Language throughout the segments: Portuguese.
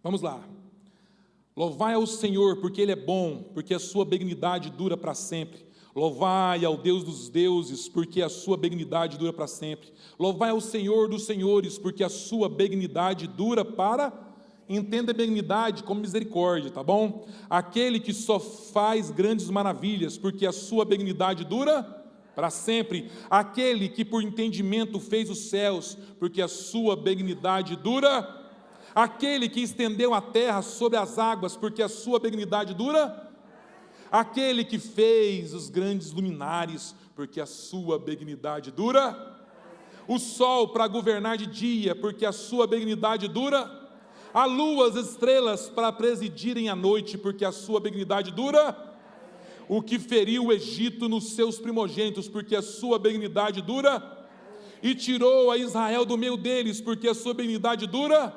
Vamos lá. Louvai ao Senhor, porque Ele é bom, porque a sua benignidade dura para sempre. Louvai ao Deus dos deuses, porque a sua benignidade dura para sempre. Louvai ao Senhor dos senhores, porque a sua benignidade dura para... Entenda a benignidade como misericórdia, tá bom? Aquele que só faz grandes maravilhas, porque a sua benignidade dura para sempre. Aquele que por entendimento fez os céus, porque a sua benignidade dura. Aquele que estendeu a terra sobre as águas, porque a sua benignidade dura. Aquele que fez os grandes luminares, porque a sua benignidade dura. O sol para governar de dia, porque a sua benignidade dura. A lua, as estrelas para presidirem a noite, porque a sua benignidade dura. O que feriu o Egito nos seus primogênitos, porque a sua benignidade dura. E tirou a Israel do meio deles, porque a sua benignidade dura.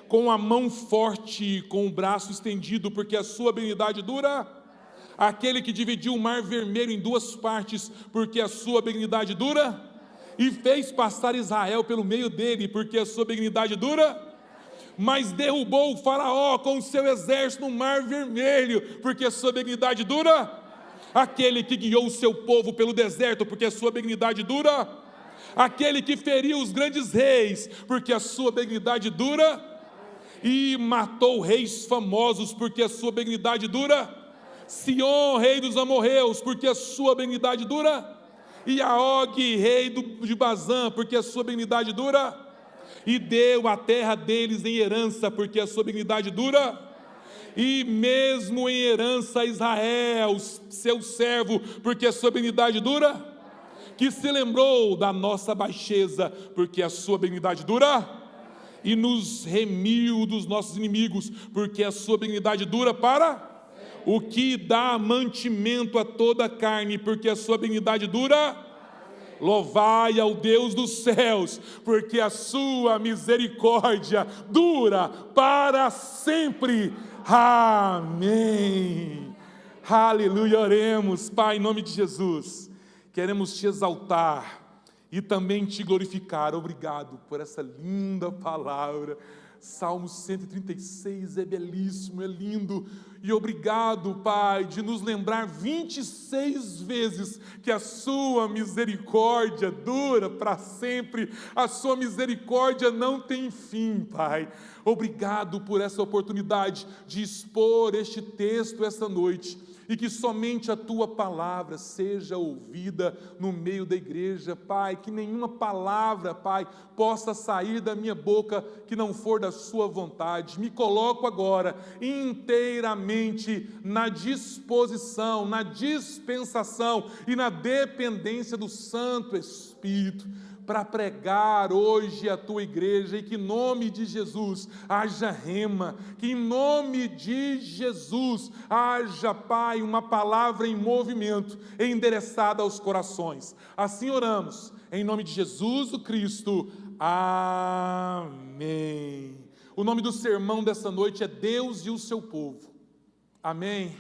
Com a mão forte, com o braço estendido, porque a sua benignidade dura. Aquele que dividiu o mar vermelho em duas partes, porque a sua benignidade dura. E fez passar Israel pelo meio dele, porque a sua benignidade dura. Mas derrubou o faraó com o seu exército no mar vermelho, porque a sua benignidade dura. Aquele que guiou o seu povo pelo deserto, porque a sua benignidade dura. Aquele que feriu os grandes reis, porque a sua benignidade dura. E matou reis famosos, porque a sua benignidade dura. Sion, rei dos amorreus, porque a sua benignidade dura. E a Og, rei de Bazã, porque a sua benignidade dura. E deu a terra deles em herança, porque a sua benignidade dura. E mesmo em herança a Israel, seu servo, porque a sua benignidade dura. Que se lembrou da nossa baixeza, porque a sua benignidade dura. E nos remiu dos nossos inimigos, porque a sua benignidade dura para. O que dá mantimento a toda a carne, porque a sua benignidade dura. Louvai ao Deus dos céus, porque a sua misericórdia dura para sempre. Amém. Aleluia, oremos. Pai, em nome de Jesus, queremos te exaltar e também te glorificar. Obrigado por essa linda palavra. Salmo 136 é belíssimo, é lindo. E obrigado, Pai, de nos lembrar 26 vezes que a sua misericórdia dura para sempre. A sua misericórdia não tem fim, Pai. Obrigado por essa oportunidade de expor este texto essa noite. E que somente a tua palavra seja ouvida no meio da igreja, Pai, que nenhuma palavra, Pai, possa sair da minha boca que não for da sua vontade. Me coloco agora inteiramente na disposição, na dispensação e na dependência do Santo Espírito, para pregar hoje a tua igreja, e que em nome de Jesus haja rema, que em nome de Jesus haja, Pai, uma palavra em movimento, endereçada aos corações. Assim oramos, em nome de Jesus o Cristo, amém. O nome do sermão dessa noite é Deus e o seu povo, amém?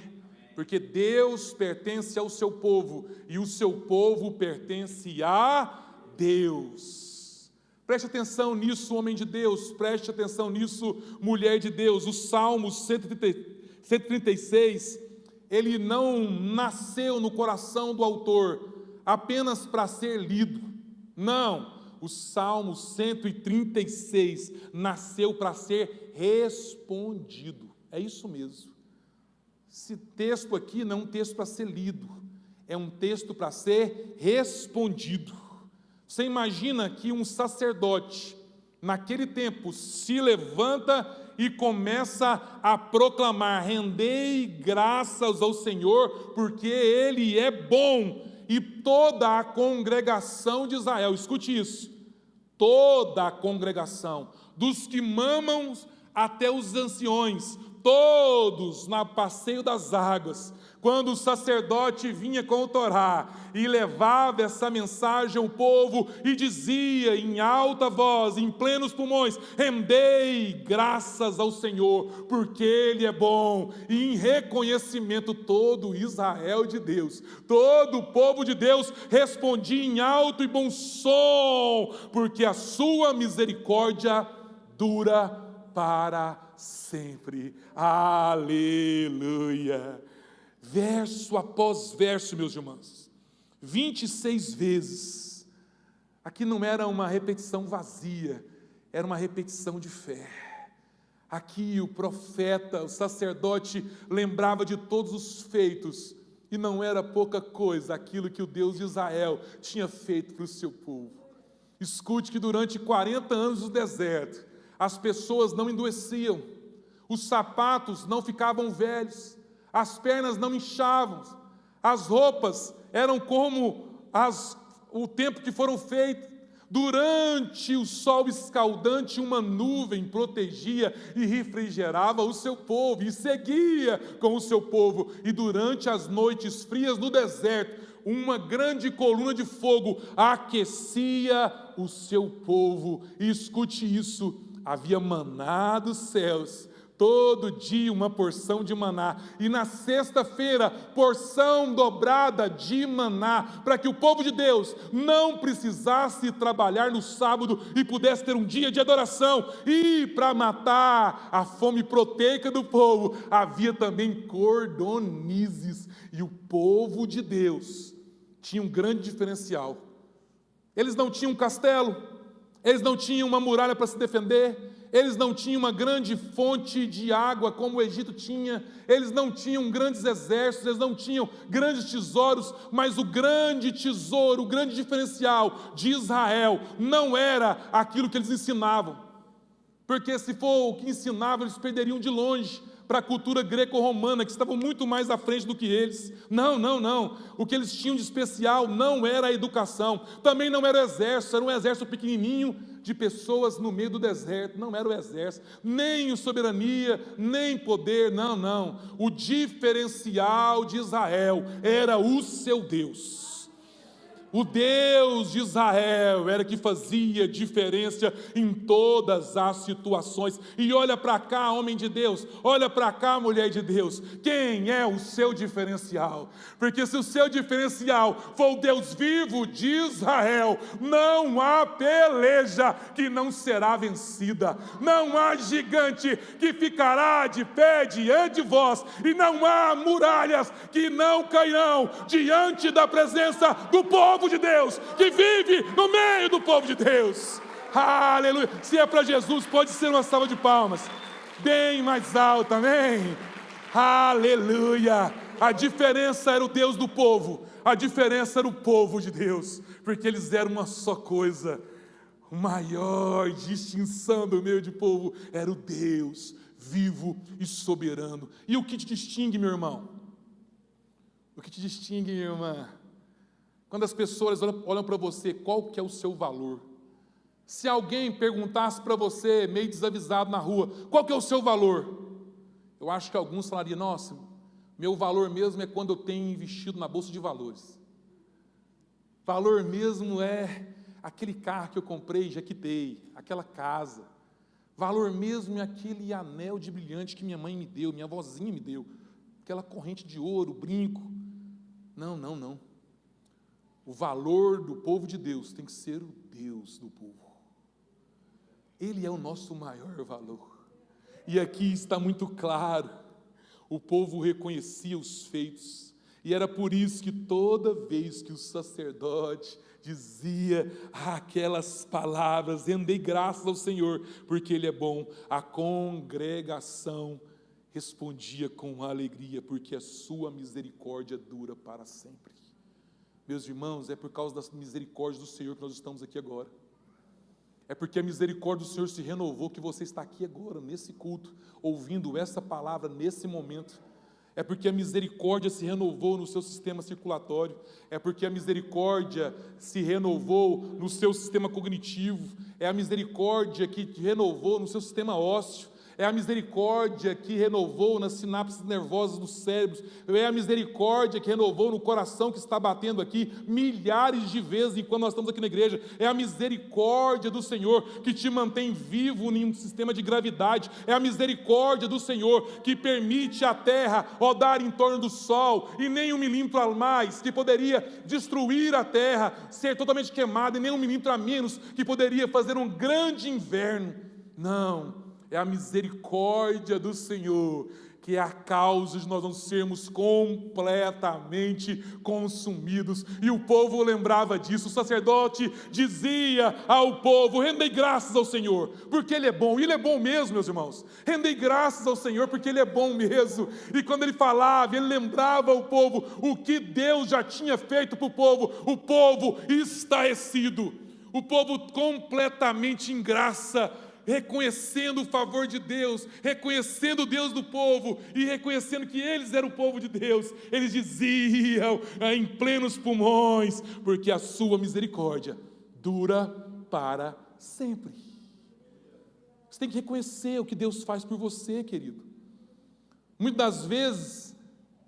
Porque Deus pertence ao seu povo, e o seu povo pertence a Deus. Preste atenção nisso, homem de Deus, preste atenção nisso, mulher de Deus. O Salmo 136, ele não nasceu no coração do autor apenas para ser lido, não. O Salmo 136 nasceu para ser respondido, é isso mesmo. Esse texto aqui não é um texto para ser lido, é um texto para ser respondido. Você imagina que um sacerdote, naquele tempo, se levanta e começa a proclamar: rendei graças ao Senhor, porque Ele é bom. E toda a congregação de Israel, escute isso, toda a congregação, dos que mamam até os anciões, todos na passeio das águas, quando o sacerdote vinha com o Torá e levava essa mensagem ao povo e dizia em alta voz, em plenos pulmões: rendei graças ao Senhor, porque Ele é bom. E em reconhecimento, todo Israel de Deus, todo o povo de Deus respondia em alto e bom som, porque a sua misericórdia dura para sempre. Aleluia. Verso após verso, meus irmãos, 26 vezes. Aqui não era uma repetição vazia, era uma repetição de fé. Aqui o profeta, o sacerdote, lembrava de todos os feitos, e não era pouca coisa aquilo que o Deus de Israel tinha feito para o seu povo. Escute que durante 40 anos no deserto, as pessoas não endoeciam, os sapatos não ficavam velhos, as pernas não inchavam, as roupas eram como o tempo que foram feitas. Durante o sol escaldante, uma nuvem protegia e refrigerava o seu povo, e seguia com o seu povo. E durante as noites frias no deserto, uma grande coluna de fogo aquecia o seu povo. E escute isso, havia maná dos céus, todo dia uma porção de maná, e na sexta-feira, porção dobrada de maná, para que o povo de Deus não precisasse trabalhar no sábado e pudesse ter um dia de adoração. E para matar a fome proteica do povo, havia também cordonizes, e o povo de Deus tinha um grande diferencial. Eles não tinham um castelo, eles não tinham uma muralha para se defender, eles não tinham uma grande fonte de água como o Egito tinha, eles não tinham grandes exércitos, eles não tinham grandes tesouros, mas o grande tesouro, o grande diferencial de Israel não era aquilo que eles ensinavam, porque se for o que ensinavam, eles perderiam de longe para a cultura greco-romana, que estavam muito mais à frente do que eles. Não. O que eles tinham de especial não era a educação, também não era o exército, era um exército pequenininho de pessoas no meio do deserto. Não era o exército, nem soberania, nem poder, não. O diferencial de Israel era o seu Deus. O Deus de Israel era que fazia diferença em todas as situações. E olha para cá, homem de Deus, olha para cá, mulher de Deus, quem é o seu diferencial? Porque se o seu diferencial for o Deus vivo de Israel, não há peleja que não será vencida, não há gigante que ficará de pé diante de vós, e não há muralhas que não cairão diante da presença do povo de Deus, que vive no meio do povo de Deus. Aleluia. Se é para Jesus, pode ser uma salva de palmas bem mais alta, amém? Aleluia. A diferença era o Deus do povo, a diferença era o povo de Deus, porque eles eram uma só coisa. A maior distinção do meio de povo era o Deus vivo e soberano. E o que te distingue, meu irmão? O que te distingue, minha irmã? Quando as pessoas olham para você, qual que é o seu valor? Se alguém perguntasse para você, meio desavisado na rua, qual que é o seu valor? Eu acho que alguns falariam, nossa, meu valor mesmo é quando eu tenho investido na bolsa de valores. Valor mesmo é aquele carro que eu comprei e já quitei, aquela casa. Valor mesmo é aquele anel de brilhante que minha mãe me deu, minha avózinha me deu, aquela corrente de ouro, brinco. Não. O valor do povo de Deus tem que ser o Deus do povo. Ele é o nosso maior valor. E aqui está muito claro, o povo reconhecia os feitos, e era por isso que toda vez que o sacerdote dizia aquelas palavras, rendei graças ao Senhor, porque Ele é bom, a congregação respondia com alegria, porque a sua misericórdia dura para sempre. Meus irmãos, é por causa das misericórdias do Senhor que nós estamos aqui agora. É porque a misericórdia do Senhor se renovou que você está aqui agora, nesse culto, ouvindo essa palavra nesse momento. É porque a misericórdia se renovou no seu sistema circulatório. É porque a misericórdia se renovou no seu sistema cognitivo. É a misericórdia que renovou no seu sistema ósseo. É a misericórdia que renovou nas sinapses nervosas dos cérebros. É a misericórdia que renovou no coração que está batendo aqui milhares de vezes enquanto nós estamos aqui na igreja. É a misericórdia do Senhor que te mantém vivo em um sistema de gravidade. É a misericórdia do Senhor que permite a terra rodar em torno do sol, e nem 1 milímetro a mais que poderia destruir a terra, ser totalmente queimada, e nem 1 milímetro a menos que poderia fazer um grande inverno. Não. é a misericórdia do Senhor, que é a causa de nós não sermos completamente consumidos. E o povo lembrava disso. O sacerdote dizia ao povo: rendei graças ao Senhor, porque Ele é bom. E Ele é bom mesmo, meus irmãos. Rendei graças ao Senhor, porque Ele é bom mesmo. E quando ele falava, ele lembrava ao povo o que Deus já tinha feito para o povo estarrecido, o povo completamente em graça, reconhecendo o favor de Deus, reconhecendo o Deus do povo e reconhecendo que eles eram o povo de Deus. Eles diziam em plenos pulmões: porque a sua misericórdia dura para sempre. Você tem que reconhecer o que Deus faz por você, querido. Muitas das vezes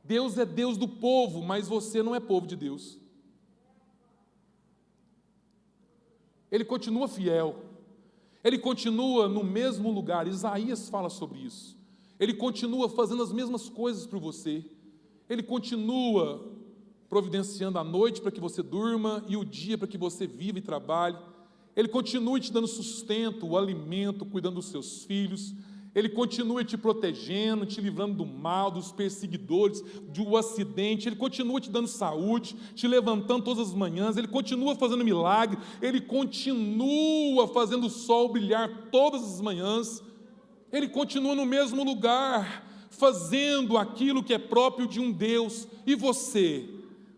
Deus é Deus do povo, mas você não é povo de Deus. Ele continua fiel, Ele continua no mesmo lugar. Isaías fala sobre isso. Ele continua fazendo as mesmas coisas por você. Ele continua providenciando a noite para que você durma e o dia para que você viva e trabalhe. Ele continua te dando sustento, o alimento, cuidando dos seus filhos. Ele continua te protegendo, te livrando do mal, dos perseguidores, do acidente. Ele continua te dando saúde, te levantando todas as manhãs. Ele continua fazendo milagre. Ele continua fazendo o sol brilhar todas as manhãs. Ele continua no mesmo lugar, fazendo aquilo que é próprio de um Deus. E você?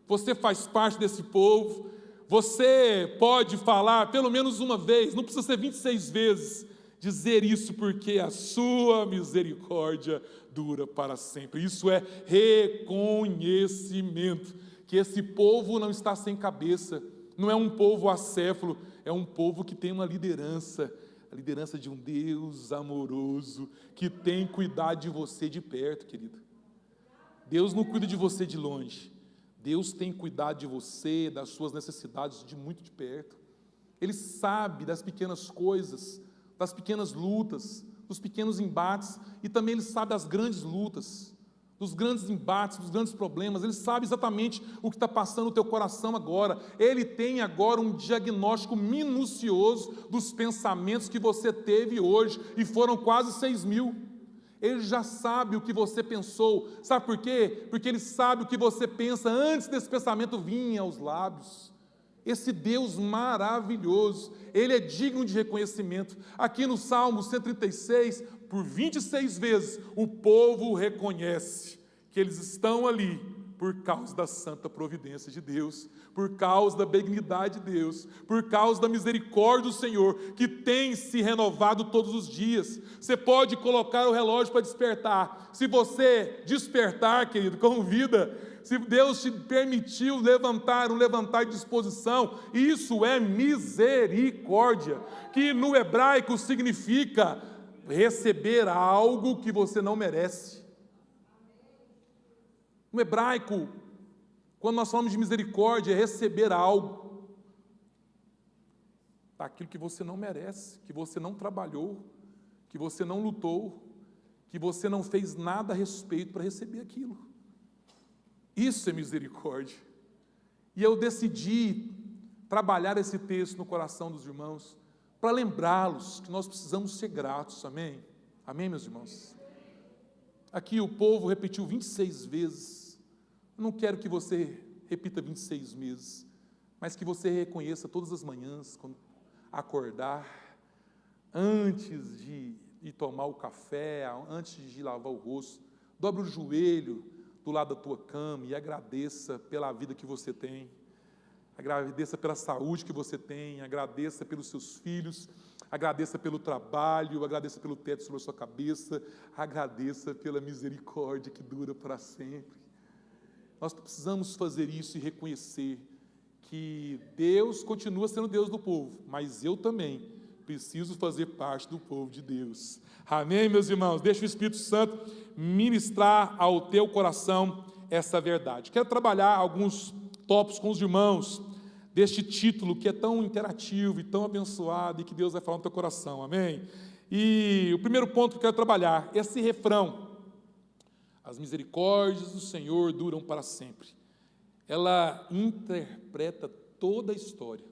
Você faz parte desse povo. Você pode falar pelo menos uma vez, não precisa ser 26 vezes, dizer isso: porque a sua misericórdia dura para sempre. Isso é reconhecimento que esse povo não está sem cabeça, não é um povo acéfalo, é um povo que tem uma liderança, a liderança de um Deus amoroso, que tem cuidado de você de perto, querido. Deus não cuida de você de longe, Deus tem cuidado de você, das suas necessidades de muito de perto. Ele sabe das pequenas coisas, das pequenas lutas, dos pequenos embates, e também Ele sabe das grandes lutas, dos grandes embates, dos grandes problemas. Ele sabe exatamente o que está passando no teu coração agora. Ele tem agora um diagnóstico minucioso dos pensamentos que você teve hoje, e foram quase 6.000. Ele já sabe o que você pensou. Sabe por quê? Porque Ele sabe o que você pensa antes desse pensamento vir aos lábios. Esse Deus maravilhoso, Ele é digno de reconhecimento. Aqui no Salmo 136, por 26 vezes, o povo reconhece que eles estão ali por causa da santa providência de Deus, por causa da benignidade de Deus, por causa da misericórdia do Senhor, que tem se renovado todos os dias. Você pode colocar o relógio para despertar. Se você despertar, querido, convida. Se Deus te permitiu levantar, um levantar de disposição, isso é misericórdia, que no hebraico significa receber algo que você não merece. No hebraico, quando nós falamos de misericórdia, é receber algo daquilo que você não merece, que você não trabalhou, que você não lutou, que você não fez nada a respeito para receber aquilo. Isso é misericórdia. E eu decidi trabalhar esse texto no coração dos irmãos, para lembrá-los que nós precisamos ser gratos, amém? Amém, meus irmãos? Aqui o povo repetiu 26 vezes. Eu não quero que você repita 26 vezes, mas que você reconheça todas as manhãs, quando acordar, antes de tomar o café, antes de lavar o rosto, dobre o joelho do lado da tua cama e agradeça pela vida que você tem, agradeça pela saúde que você tem, agradeça pelos seus filhos, agradeça pelo trabalho, agradeça pelo teto sobre a sua cabeça, agradeça pela misericórdia que dura para sempre. Nós precisamos fazer isso e reconhecer que Deus continua sendo Deus do povo, mas eu também preciso fazer parte do povo de Deus. Amém, meus irmãos? Deixa o Espírito Santo ministrar ao teu coração essa verdade. Quero trabalhar alguns tópicos com os irmãos deste título que é tão interativo e tão abençoado e que Deus vai falar no teu coração, amém? E o primeiro ponto que eu quero trabalhar é esse refrão: as misericórdias do Senhor duram para sempre. Ela interpreta toda a história.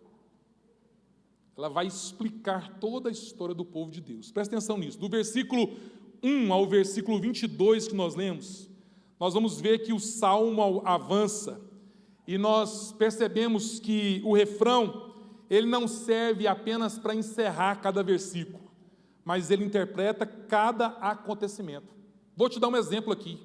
ela vai explicar toda a história do povo de Deus. Presta atenção nisso. Do versículo 1 ao versículo 22 que nós lemos, nós vamos ver que o salmo avança, e nós percebemos que o refrão, ele não serve apenas para encerrar cada versículo, mas ele interpreta cada acontecimento. Vou te dar um exemplo aqui.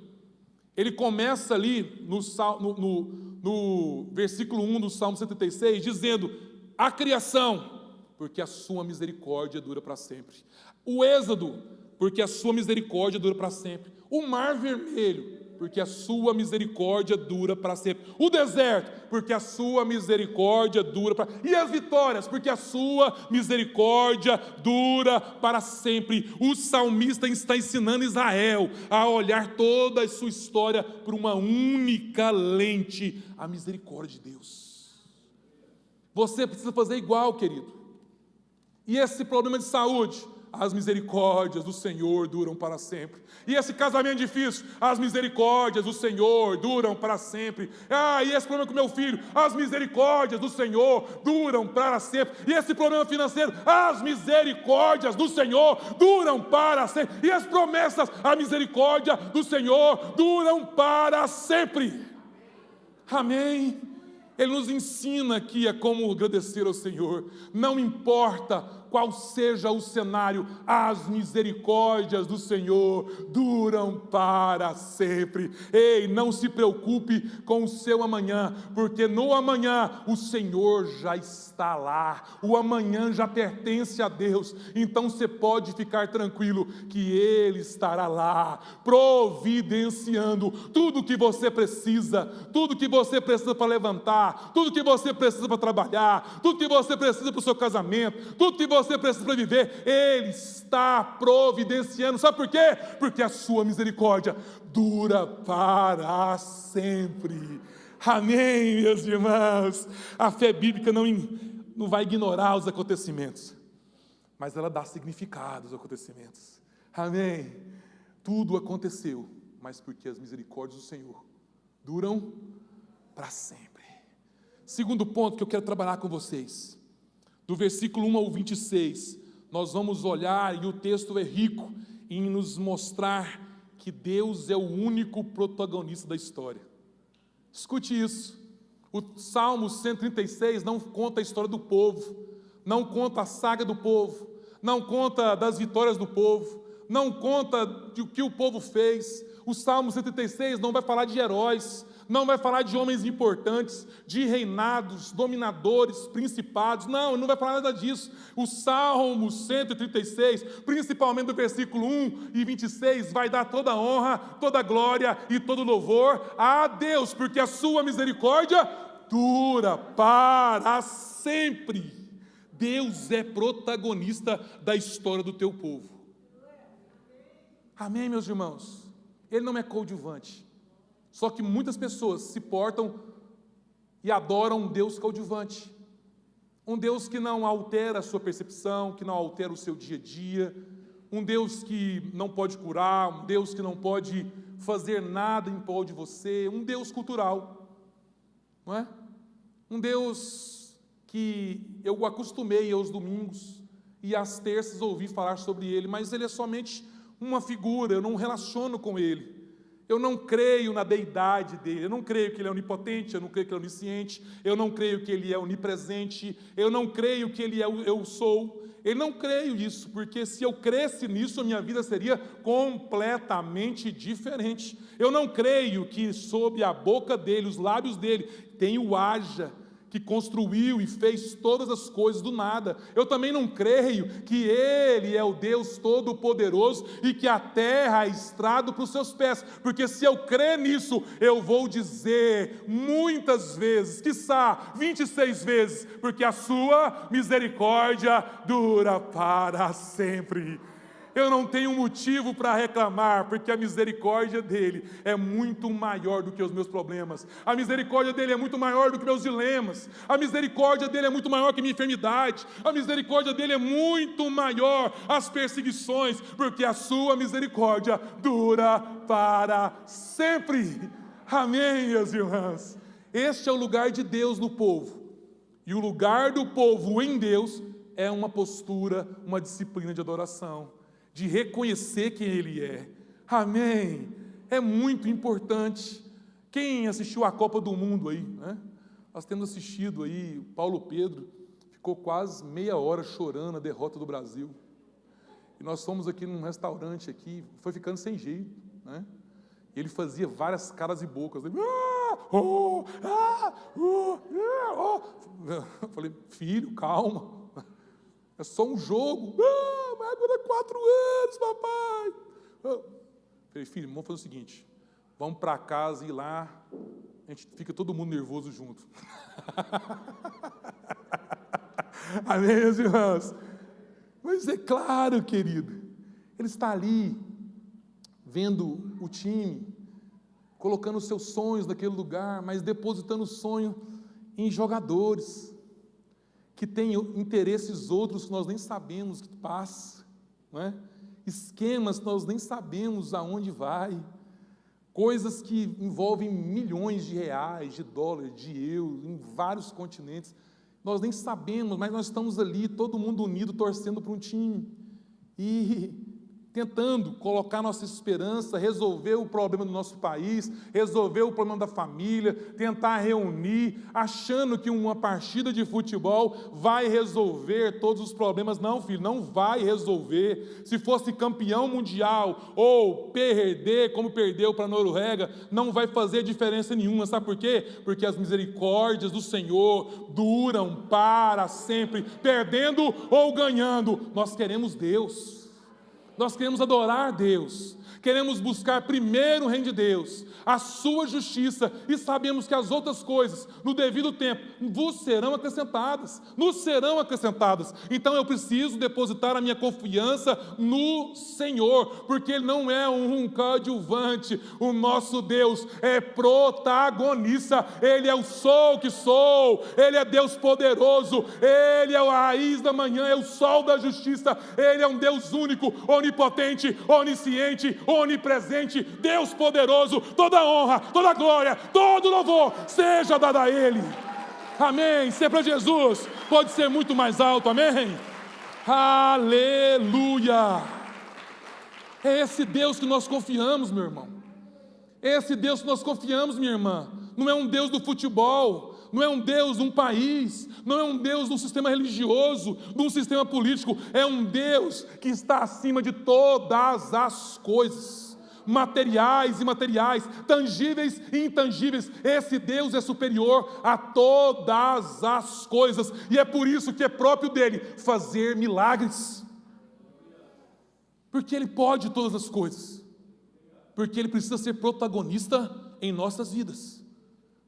Ele começa ali no versículo 1 do Salmo 136, dizendo: a criação, porque a sua misericórdia dura para sempre. O êxodo, porque a sua misericórdia dura para sempre. O mar vermelho, porque a sua misericórdia dura para sempre. O deserto, porque a sua misericórdia dura para sempre. E as vitórias, porque a sua misericórdia dura para sempre. O salmista está ensinando Israel a olhar toda a sua história por uma única lente: a misericórdia de Deus. Você precisa fazer igual, querido. E esse problema de saúde, as misericórdias do Senhor duram para sempre. E esse casamento difícil, as misericórdias do Senhor duram para sempre. E esse problema com meu filho, as misericórdias do Senhor duram para sempre. E esse problema financeiro, as misericórdias do Senhor duram para sempre. E as promessas, a misericórdia do Senhor duram para sempre. Amém? Ele nos ensina aqui a como agradecer ao Senhor. Não importa qual seja o cenário, as misericórdias do Senhor duram para sempre. Ei, não se preocupe com o seu amanhã, porque no amanhã o Senhor já está lá. O amanhã já pertence a Deus. Então você pode ficar tranquilo que Ele estará lá, providenciando tudo que você precisa, tudo que você precisa para levantar, tudo que você precisa para trabalhar, tudo que você precisa para o seu casamento, tudo que você precisa para viver, Ele está providenciando. Sabe por quê? Porque a sua misericórdia dura para sempre. Amém, meus irmãos? A fé bíblica não vai ignorar os acontecimentos, mas ela dá significado aos acontecimentos. Amém? Tudo aconteceu, mas porque as misericórdias do Senhor duram para sempre. Segundo ponto que eu quero trabalhar com vocês, do versículo 1 ao 26, nós vamos olhar, e o texto é rico em nos mostrar que Deus é o único protagonista da história. Escute isso. O Salmo 136 não conta a história do povo, não conta a saga do povo, não conta das vitórias do povo, não conta do que o povo fez. O Salmo 136 não vai falar de heróis, não vai falar de homens importantes, de reinados, dominadores, principados. Não vai falar nada disso. O Salmo 136, principalmente do versículo 1 e 26, vai dar toda a honra, toda a glória e todo o louvor a Deus, porque a sua misericórdia dura para sempre. Deus é protagonista da história do teu povo. Amém, meus irmãos? Ele não é coadjuvante. Só que muitas pessoas se portam e adoram um Deus coadjuvante. Um Deus que não altera a sua percepção, que não altera o seu dia a dia. Um Deus que não pode curar, um Deus que não pode fazer nada em prol de você. Um Deus cultural, não é? Um Deus que eu acostumei aos domingos e às terças ouvir falar sobre Ele, mas Ele é somente uma figura, eu não relaciono com Ele. Eu não creio na deidade dele, eu não creio que ele é onipotente, eu não creio que ele é onisciente, eu não creio que ele é onipresente, eu não creio que ele é o eu sou. Eu não creio nisso, porque se eu cresce nisso, a minha vida seria completamente diferente. Eu não creio que sob a boca dele, os lábios dele, tem o haja, que construiu e fez todas as coisas do nada. Eu também não creio que Ele é o Deus Todo-Poderoso e que a terra é estrado para os seus pés, porque se eu crer nisso, eu vou dizer muitas vezes, quiçá 26 vezes, porque a sua misericórdia dura para sempre. Eu não tenho motivo para reclamar, porque a misericórdia dele é muito maior do que os meus problemas. A misericórdia dele é muito maior do que meus dilemas. A misericórdia dele é muito maior que minha enfermidade. A misericórdia dele é muito maior as perseguições, porque a sua misericórdia dura para sempre. Amém, meus irmãos? Este é o lugar de Deus no povo. E o lugar do povo em Deus é uma postura, uma disciplina de adoração, de reconhecer quem Ele é. Amém? É muito importante. Quem assistiu a Copa do Mundo aí, né? Nós temos assistido aí, Paulo Pedro ficou quase meia hora chorando a derrota do Brasil. E nós fomos aqui num restaurante aqui, foi ficando sem jeito, né? Ele fazia várias caras e bocas. Ele, Eu falei, filho, calma. É só um jogo. Mas agora é 4 anos, papai. Eu falei, filho, vamos fazer o seguinte. Vamos para casa e lá a gente fica todo mundo nervoso junto. Amém, meus irmãos? Mas é claro, querido, ele está ali, vendo o time, colocando os seus sonhos naquele lugar, mas depositando o sonho em jogadores, que têm interesses outros que nós nem sabemos que passa, não é? Esquemas que nós nem sabemos aonde vai, coisas que envolvem milhões de reais, de dólares, de euros, em vários continentes, nós nem sabemos, mas nós estamos ali, todo mundo unido, torcendo para um time, e tentando colocar nossa esperança, resolver o problema do nosso país, resolver o problema da família, tentar reunir, achando que uma partida de futebol vai resolver todos os problemas. Não, filho, não vai resolver. Se fosse campeão mundial ou perder, como perdeu para a Noruega, não vai fazer diferença nenhuma. Sabe por quê? Porque as misericórdias do Senhor duram para sempre, perdendo ou ganhando. Nós queremos Deus. Nós queremos adorar Deus, queremos buscar primeiro o reino de Deus, a sua justiça, e sabemos que as outras coisas, no devido tempo, vos serão acrescentadas, nos serão acrescentadas. Então eu preciso depositar a minha confiança no Senhor, porque Ele não é um coadjuvante, o nosso Deus é protagonista, Ele é o sou que sou, Ele é Deus poderoso, Ele é a raiz da manhã, é o sol da justiça, Ele é um Deus único, onipotente, onisciente, onipresente, Deus poderoso. Toda honra, toda glória, todo louvor seja dado a Ele. Amém. Ser para Jesus pode ser muito mais alto. Amém. Aleluia. É esse Deus que nós confiamos, meu irmão. É esse Deus que nós confiamos, minha irmã. Não é um Deus do futebol, não é um Deus de um país, não é um Deus de um sistema religioso, de um sistema político, é um Deus que está acima de todas as coisas, materiais e imateriais, tangíveis e intangíveis. Esse Deus é superior a todas as coisas, e é por isso que é próprio dele fazer milagres, porque ele pode todas as coisas, porque ele precisa ser protagonista em nossas vidas,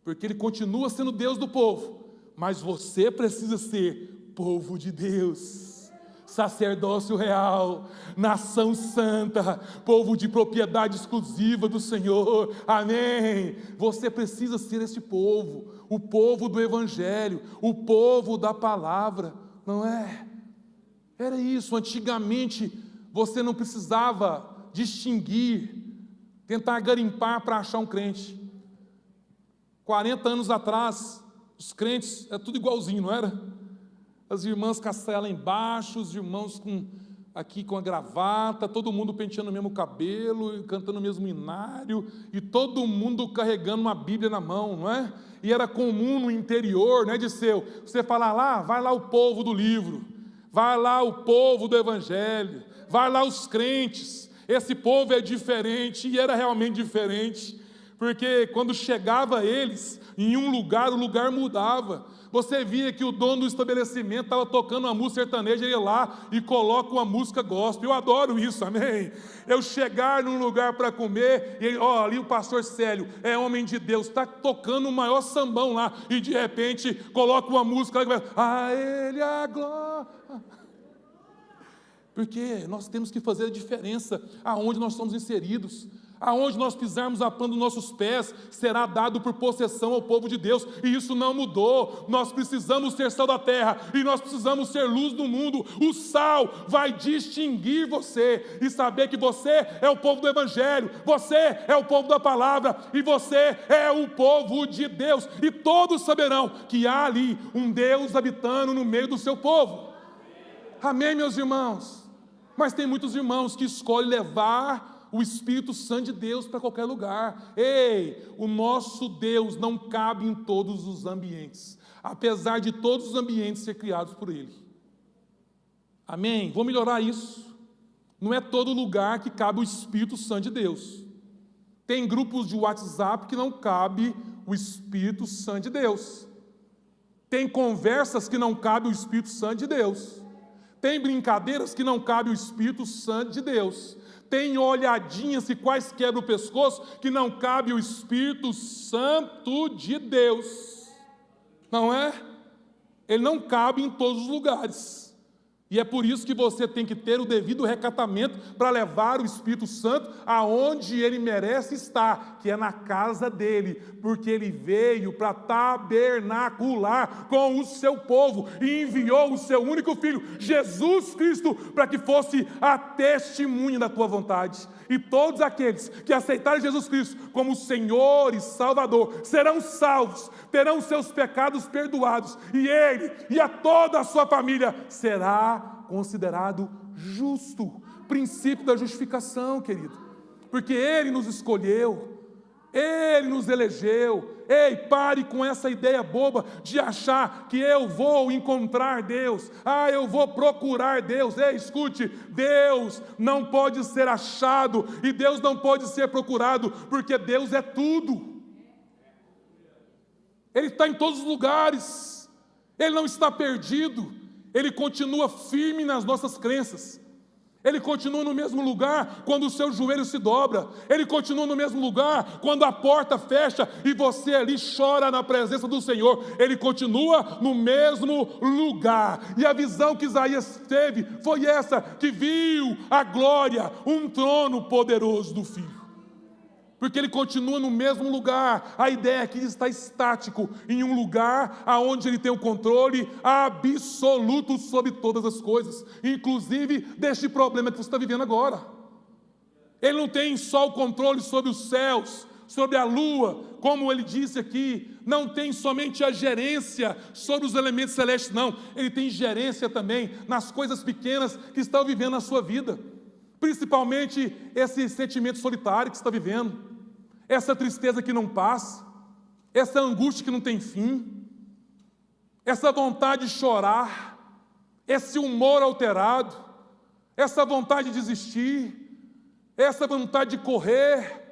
porque Ele continua sendo Deus do povo, mas você precisa ser povo de Deus, sacerdócio real, nação santa, povo de propriedade exclusiva do Senhor. Amém. Você precisa ser esse povo, o povo do Evangelho, o povo da palavra, não é? Era isso. Antigamente você não precisava distinguir, tentar garimpar para achar um crente. 40 anos atrás, os crentes, é tudo igualzinho, não era? As irmãs com a saia embaixo, os irmãos aqui com a gravata, todo mundo penteando o mesmo cabelo, cantando o mesmo hinário, e todo mundo carregando uma Bíblia na mão, não é? E era comum no interior, né, de você falar lá, vai lá o povo do livro, vai lá o povo do Evangelho, vai lá os crentes, esse povo é diferente, e era realmente diferente, porque quando chegava eles em um lugar, o lugar mudava. Você via que o dono do estabelecimento estava tocando uma música sertaneja, ele ia lá e coloca uma música gospel. Eu adoro isso, amém? Eu chegar num lugar para comer, e ali o pastor Célio, é homem de Deus, está tocando o maior sambão lá, e de repente coloca uma música lá, e vai, a Ele a glória. Porque nós temos que fazer a diferença aonde nós somos inseridos. Aonde nós pisarmos a planta dos nossos pés, será dado por possessão ao povo de Deus, e isso não mudou. Nós precisamos ser sal da terra, e nós precisamos ser luz do mundo. O sal vai distinguir você, e saber que você é o povo do Evangelho, você é o povo da palavra, e você é o povo de Deus, e todos saberão que há ali um Deus habitando no meio do seu povo. Amém, meus irmãos? Mas tem muitos irmãos que escolhem levar o Espírito Santo de Deus para qualquer lugar. Ei, o nosso Deus não cabe em todos os ambientes, apesar de todos os ambientes ser criados por Ele. Amém? Vou melhorar isso. Não é todo lugar que cabe o Espírito Santo de Deus. Tem grupos de WhatsApp que não cabe o Espírito Santo de Deus. Tem conversas que não cabe o Espírito Santo de Deus. Tem brincadeiras que não cabe o Espírito Santo de Deus. Tem olhadinhas que quase quebra o pescoço que não cabe o Espírito Santo de Deus. Não é? Ele não cabe em todos os lugares. E é por isso que você tem que ter o devido recatamento para levar o Espírito Santo aonde ele merece estar, que é na casa dele, porque ele veio para tabernacular com o seu povo e enviou o seu único filho, Jesus Cristo, para que fosse a testemunha da tua vontade. E todos aqueles que aceitarem Jesus Cristo como Senhor e Salvador serão salvos, terão seus pecados perdoados, e ele e a toda a sua família será considerado justo. Princípio da justificação, querido, porque ele nos escolheu, ele nos elegeu. Ei, pare com essa ideia boba de achar que eu vou encontrar Deus, eu vou procurar Deus. Ei, escute, Deus não pode ser achado e Deus não pode ser procurado, porque Deus é tudo. Ele está em todos os lugares, Ele não está perdido, Ele continua firme nas nossas crenças. Ele continua no mesmo lugar quando o seu joelho se dobra. Ele continua no mesmo lugar quando a porta fecha e você ali chora na presença do Senhor. Ele continua no mesmo lugar. E a visão que Isaías teve foi essa, que viu a glória, um trono poderoso do Filho. Porque ele continua no mesmo lugar. A ideia aqui está estático, em um lugar onde ele tem o controle absoluto sobre todas as coisas, inclusive deste problema que você está vivendo agora. Ele não tem só o controle sobre os céus, sobre a lua, como ele disse aqui, não tem somente a gerência sobre os elementos celestes, não. Ele tem gerência também nas coisas pequenas que estão vivendo na sua vida, principalmente esse sentimento solitário que você está vivendo, essa tristeza que não passa, essa angústia que não tem fim, essa vontade de chorar, esse humor alterado, essa vontade de desistir, essa vontade de correr.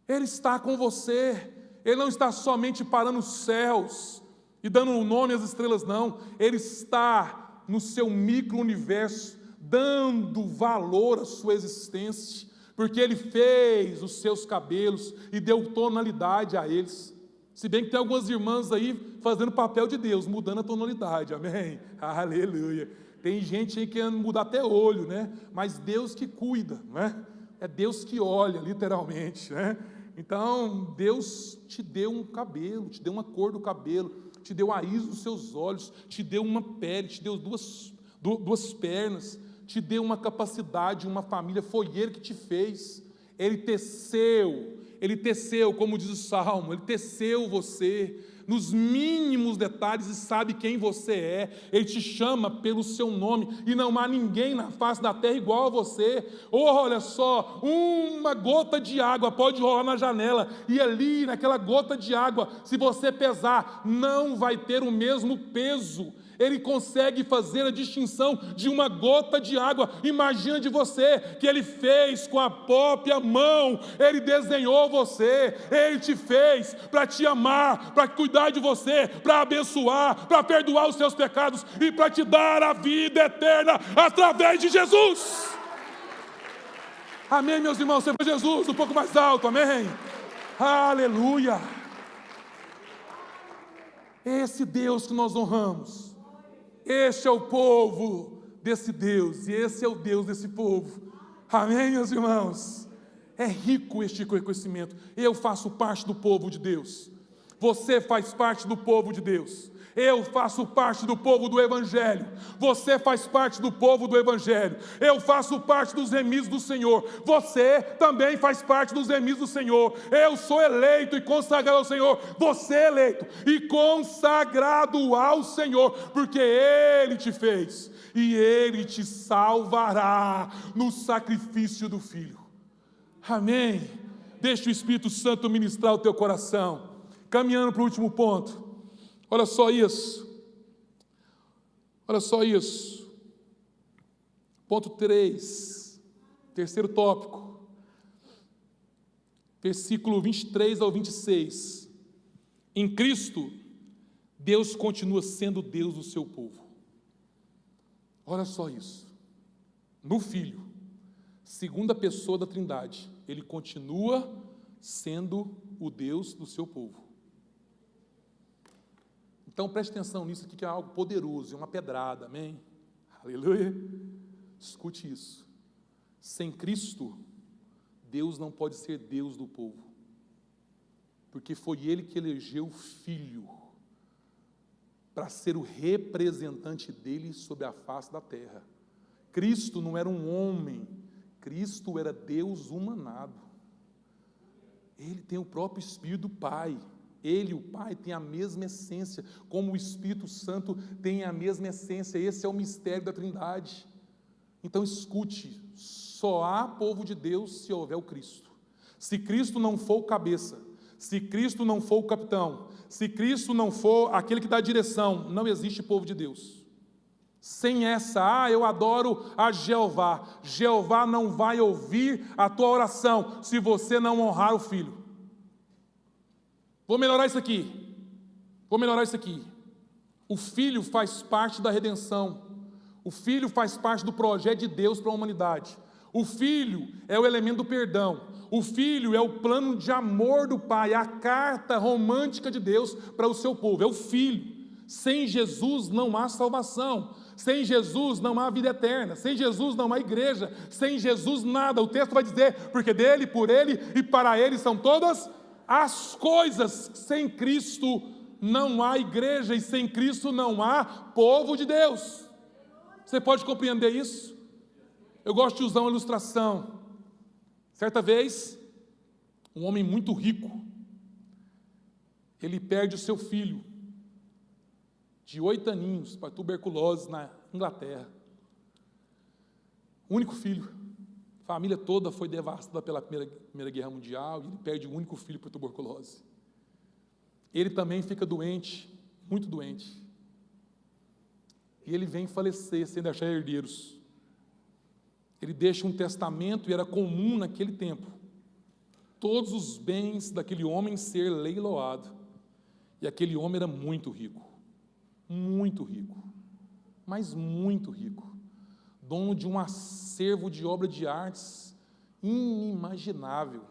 Ele está com você. Ele não está somente parando os céus e dando um nome às estrelas, não. Ele está no seu micro-universo, dando valor à sua existência, porque Ele fez os seus cabelos e deu tonalidade a eles. Se bem que tem algumas irmãs aí fazendo papel de Deus, mudando a tonalidade, amém? Aleluia. Tem gente aí querendo mudar até olho, né? Mas Deus que cuida, não é? É Deus que olha, literalmente, né? Então, Deus te deu um cabelo, te deu uma cor do cabelo, te deu a íris dos seus olhos, te deu uma pele, te deu duas pernas, te deu uma capacidade, uma família. Foi Ele que te fez. Ele teceu, como diz o Salmo, Ele teceu você nos mínimos detalhes e sabe quem você é. Ele te chama pelo seu nome e não há ninguém na face da terra igual a você. Olha só, uma gota de água pode rolar na janela e ali naquela gota de água, se você pesar, não vai ter o mesmo peso. Ele consegue fazer a distinção de uma gota de água. Imagina de você, que Ele fez com a própria mão. Ele desenhou você, Ele te fez para te amar, para cuidar de você, para abençoar, para perdoar os seus pecados e para te dar a vida eterna através de Jesus. Amém, meus irmãos? Você foi Jesus, um pouco mais alto, amém? Aleluia. Esse Deus que nós honramos, este é o povo desse Deus, e esse é o Deus desse povo. Amém, meus irmãos? É rico este reconhecimento. Eu faço parte do povo de Deus. Você faz parte do povo de Deus. Eu faço parte do povo do Evangelho. Você faz parte do povo do Evangelho. Eu faço parte dos remidos do Senhor. Você também faz parte dos remidos do Senhor. Eu sou eleito e consagrado ao Senhor. Você é eleito e consagrado ao Senhor, porque Ele te fez e Ele te salvará no sacrifício do Filho. Amém? Deixa o Espírito Santo ministrar o teu coração. Caminhando para o último ponto. Olha só isso. Olha só isso. Ponto 3. Terceiro tópico. Versículo 23 ao 26. Em Cristo, Deus continua sendo Deus do seu povo. Olha só isso. No Filho, segunda pessoa da Trindade, Ele continua sendo o Deus do seu povo. Então preste atenção nisso aqui, que é algo poderoso, é uma pedrada, amém? Aleluia! Escute isso. Sem Cristo, Deus não pode ser Deus do povo, porque foi Ele que elegeu o Filho para ser o representante dele sobre a face da terra. Cristo não era um homem, Cristo era Deus humanado. Ele tem o próprio Espírito do Pai. Ele, o Pai, tem a mesma essência, como o Espírito Santo tem a mesma essência. Esse é o mistério da Trindade. Então escute, só há povo de Deus se houver o Cristo. Se Cristo não for o cabeça, se Cristo não for o capitão, se Cristo não for aquele que dá a direção, não existe povo de Deus. Sem essa, eu adoro a Jeová. Jeová não vai ouvir a tua oração se você não honrar o Filho. Vou melhorar isso aqui. O Filho faz parte da redenção. O Filho faz parte do projeto de Deus para a humanidade. O Filho é o elemento do perdão. O Filho é o plano de amor do Pai, a carta romântica de Deus para o seu povo. É o Filho. Sem Jesus não há salvação. Sem Jesus não há vida eterna. Sem Jesus não há igreja. Sem Jesus nada. O texto vai dizer, porque dele, por ele e para ele são todas as coisas. Sem Cristo não há igreja e sem Cristo não há povo de Deus. Você pode compreender isso? Eu gosto de usar uma ilustração. Certa vez, um homem muito rico, ele perde o seu filho, de 8 aninhos, para tuberculose na Inglaterra. O único filho. A família toda foi devastada pela Primeira Guerra Mundial e ele perde o único filho por tuberculose. Ele também fica doente, muito doente. E ele vem falecer sem deixar herdeiros. Ele deixa um testamento e era comum naquele tempo todos os bens daquele homem ser leiloado. E aquele homem era muito rico, mas muito rico. Dono de um acervo de obra de artes inimaginável,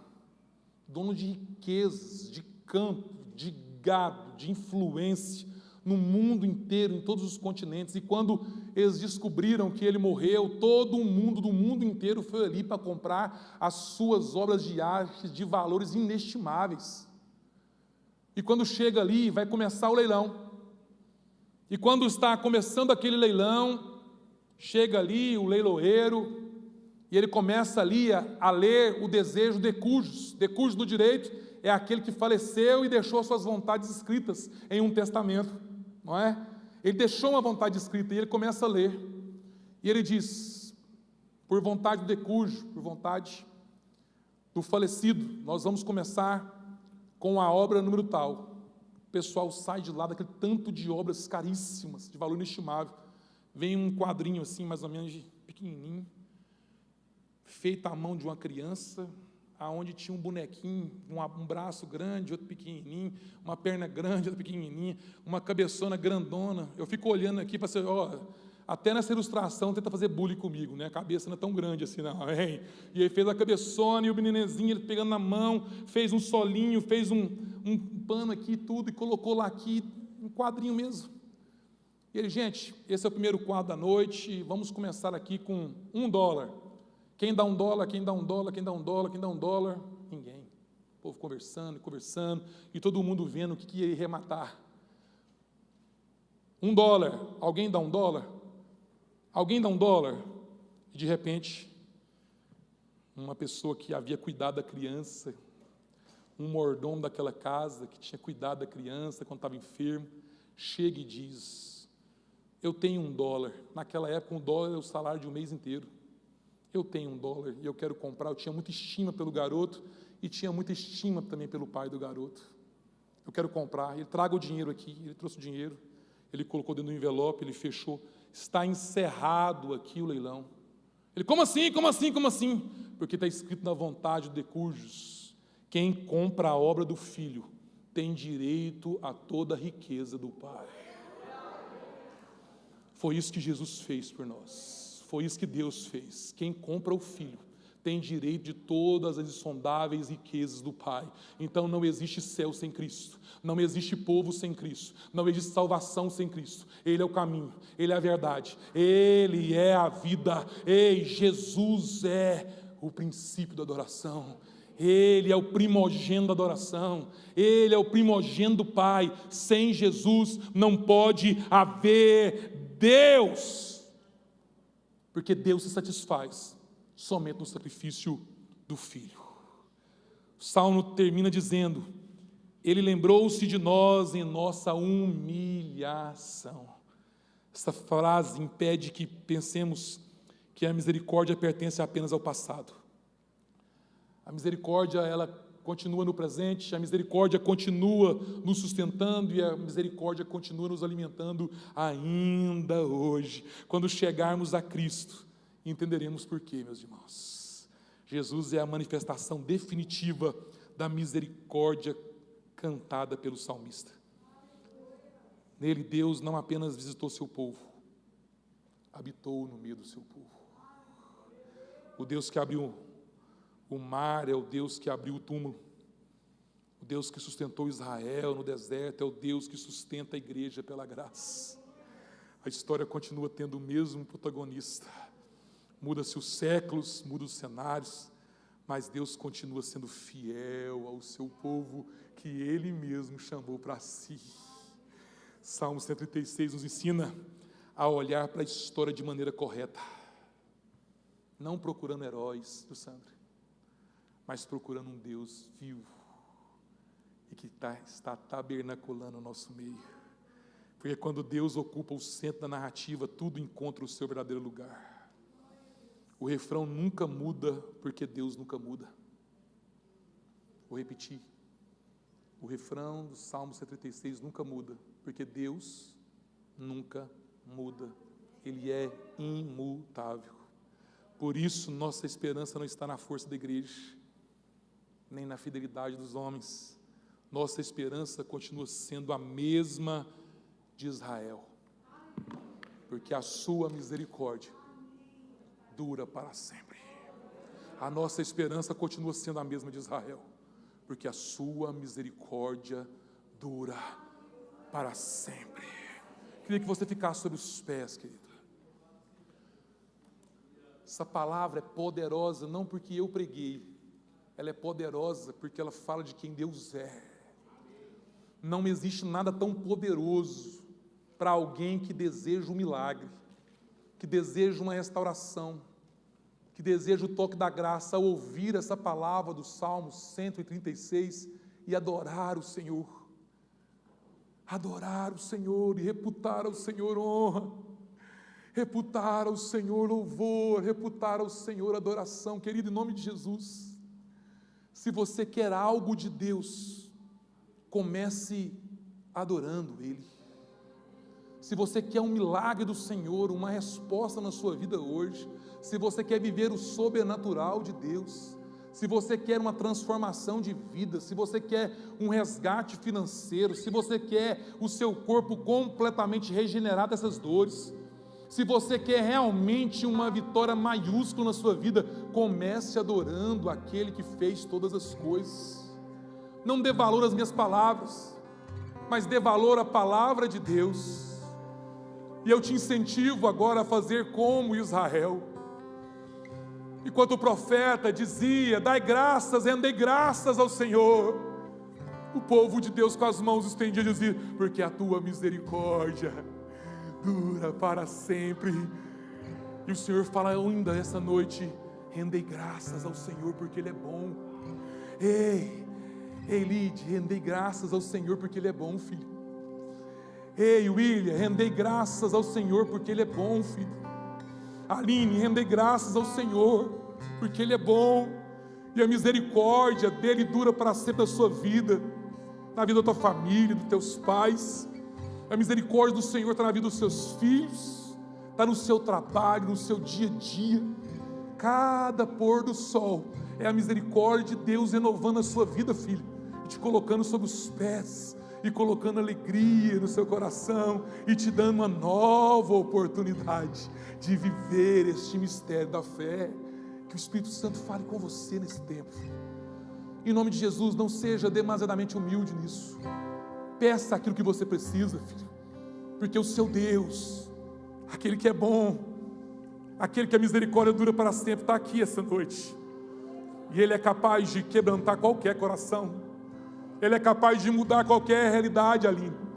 dono de riquezas, de campo, de gado, de influência no mundo inteiro, em todos os continentes. E quando eles descobriram que ele morreu, todo o mundo do mundo inteiro foi ali para comprar as suas obras de arte de valores inestimáveis. E quando chega ali, vai começar o leilão. E quando está começando aquele leilão, chega ali o leiloeiro, e ele começa ali a ler o desejo de cujos. De cujos do direito é aquele que faleceu e deixou suas vontades escritas em um testamento, não é? Ele deixou uma vontade escrita e ele começa a ler. E ele diz, por vontade do decujo, por vontade do falecido, nós vamos começar com a obra número tal. O pessoal sai de lá daquele tanto de obras caríssimas, de valor inestimável. Vem um quadrinho assim, mais ou menos pequenininho, feito à mão de uma criança, aonde tinha um bonequinho, um braço grande, outro pequenininho, uma perna grande, outra pequenininha, uma cabeçona grandona. Eu fico olhando aqui para ser, até nessa ilustração tenta fazer bullying comigo, né? A cabeça não é tão grande assim, não, hein? E aí fez a cabeçona e o meninezinho, ele pegando na mão, fez um solinho, fez um pano aqui tudo e colocou lá aqui, um quadrinho mesmo. E ele, gente, esse é o primeiro quadro da noite, vamos começar aqui com $1. Quem dá $1, quem dá $1, quem dá $1, quem dá $1? Ninguém. O povo conversando, e todo mundo vendo o que ia arrematar. $1. Alguém dá $1? Alguém dá $1? E de repente, uma pessoa que havia cuidado da criança, um mordomo daquela casa, que tinha cuidado da criança quando estava enfermo, chega e diz: eu tenho $1. Naquela época, $1 era o salário de um mês inteiro. Eu tenho $1 e eu quero comprar. Eu tinha muita estima pelo garoto e tinha muita estima também pelo pai do garoto. Eu quero comprar. Ele traga o dinheiro aqui. Ele trouxe o dinheiro, ele colocou dentro do envelope, ele fechou. Está encerrado aqui o leilão. Ele: como assim? Como assim? Como assim? Porque está escrito na vontade do decursos: quem compra a obra do Filho tem direito a toda a riqueza do Pai. Foi isso que Jesus fez por nós. Foi isso que Deus fez. Quem compra o Filho tem direito de todas as insondáveis riquezas do Pai. Então não existe céu sem Cristo, não existe povo sem Cristo, não existe salvação sem Cristo. Ele é o caminho, Ele é a verdade, Ele é a vida. Ei, Jesus é o princípio da adoração. Ele é o primogênito da adoração, Ele é o primogênito do Pai. Sem Jesus não pode haver Deus, porque Deus se satisfaz somente no sacrifício do Filho. O Salmo termina dizendo: Ele lembrou-se de nós em nossa humilhação. Essa frase impede que pensemos que a misericórdia pertence apenas ao passado. A misericórdia, ela continua no presente, a misericórdia continua nos sustentando e a misericórdia continua nos alimentando ainda hoje. Quando chegarmos a Cristo, entenderemos por quê, meus irmãos. Jesus é a manifestação definitiva da misericórdia cantada pelo salmista. Nele, Deus não apenas visitou seu povo, habitou no meio do seu povo. O Deus que abriu o mar é o Deus que abriu o túmulo. O Deus que sustentou Israel no deserto é o Deus que sustenta a igreja pela graça. A história continua tendo o mesmo protagonista. Muda-se os séculos, mudam os cenários, mas Deus continua sendo fiel ao seu povo que Ele mesmo chamou para si. Salmo 136 nos ensina a olhar para a história de maneira correta, não procurando heróis, do Sandro, mas procurando um Deus vivo e que está tabernaculando no nosso meio. Porque quando Deus ocupa o centro da narrativa, tudo encontra o seu verdadeiro lugar. O refrão nunca muda, porque Deus nunca muda. Vou repetir. O refrão do Salmo 136 nunca muda, porque Deus nunca muda. Ele é imutável. Por isso, nossa esperança não está na força da igreja, nem na fidelidade dos homens. Nossa esperança continua sendo a mesma de Israel, porque a sua misericórdia dura para sempre. A nossa esperança continua sendo a mesma de Israel, porque a sua misericórdia dura para sempre. Queria que você ficasse sobre os pés, querido. Essa palavra é poderosa, não porque eu preguei, ela é poderosa porque ela fala de quem Deus é. Não existe nada tão poderoso para alguém que deseja um milagre, que deseja uma restauração, que deseja o toque da graça, ao ouvir essa palavra do Salmo 136 e adorar o Senhor. Adorar o Senhor e reputar ao Senhor honra, reputar ao Senhor louvor, reputar ao Senhor adoração. Querido, em nome de Jesus, se você quer algo de Deus, comece adorando Ele. Se você quer um milagre do Senhor, uma resposta na sua vida hoje, se você quer viver o sobrenatural de Deus, se você quer uma transformação de vida, se você quer um resgate financeiro, se você quer o seu corpo completamente regenerado dessas dores, se você quer realmente uma vitória maiúscula na sua vida, comece adorando aquele que fez todas as coisas. Não dê valor às minhas palavras, mas dê valor à palavra de Deus. E eu te incentivo agora a fazer como Israel. Enquanto o profeta dizia: dai graças, rendei graças ao Senhor, o povo de Deus com as mãos estendidas dizia: porque a tua misericórdia dura para sempre. E o Senhor fala ainda essa noite: rendei graças ao Senhor porque Ele é bom. Ei, Lide, rendei graças ao Senhor porque Ele é bom, filho. Ei, William, rendei graças ao Senhor porque Ele é bom, filho. Aline, rendei graças ao Senhor porque Ele é bom. E a misericórdia dEle dura para sempre a sua vida, na vida da tua família, dos teus pais. A misericórdia do Senhor está na vida dos seus filhos, está no seu trabalho, no seu dia a dia. Cada pôr do sol é a misericórdia de Deus renovando a sua vida, filho, e te colocando sob os pés, e colocando alegria no seu coração, e te dando uma nova oportunidade de viver este mistério da fé. Que o Espírito Santo fale com você nesse tempo. Em nome de Jesus, não seja demasiadamente humilde nisso. Peça aquilo que você precisa, filho, porque o seu Deus, aquele que é bom, aquele que a misericórdia dura para sempre, está aqui essa noite. E Ele é capaz de quebrantar qualquer coração. Ele é capaz de mudar qualquer realidade, Aline.